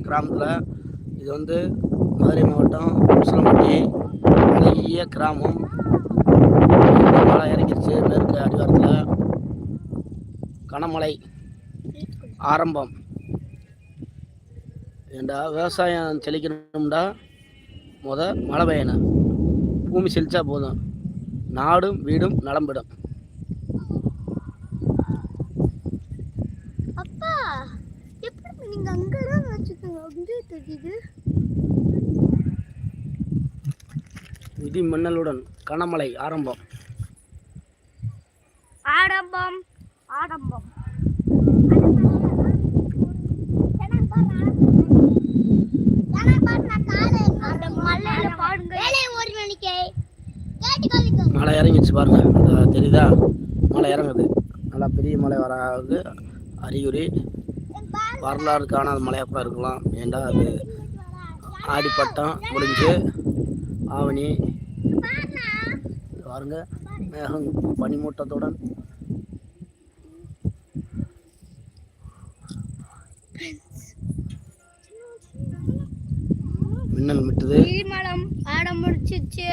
கிராமத்தில் இது வந்து மதுரை மாவட்டம் உசிலம்பட்டி பெரிய கிராமம். மழை இறங்கிருச்சு. மேற்கு அடிவாரத்தில் கனமழை ஆரம்பம். ஏண்டா விவசாயம் செழிக்கணும்டா மழை பெய்யணும். பூமி செழிச்சா போதும், நாடும் வீடும் நலம்பிடும். அப்பா எப்படி நீங்க அங்கதான் வச்சுக்கோங்க அப்படியே தெரியுது. இடி மின்னலுடன் கனமழை ஆரம்பம். ஆரம்பம் ஆரம்பம். மழை இறங்கிச்சு பாருங்க, அந்த தெரியுதா? மழை இறங்குது. நல்லா பெரிய மழை வராது அறிகுறி. வரலாறு காணாத மழையாக கூட இருக்கலாம். ஏண்டா அது ஆடிப்பட்டம் முடிஞ்சு ஆவணி பாருங்க. மேகம் பனிமூட்டத்துடன் மின்னல் மிட்டுது. இடிமலம் ஆரம்பிச்சிச்சு.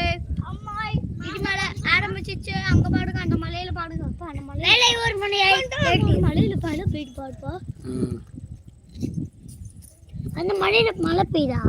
இடிமலை ஆரம்பிச்சிச்சு. அங்க பாடுங்க, அந்த மலையில பாடுங்க. அப்பா அந்த மலையில ஒரு மலையில பாடு போயிட்டு பாடுப்பா. அந்த மலையில மழை பெய்யுதா?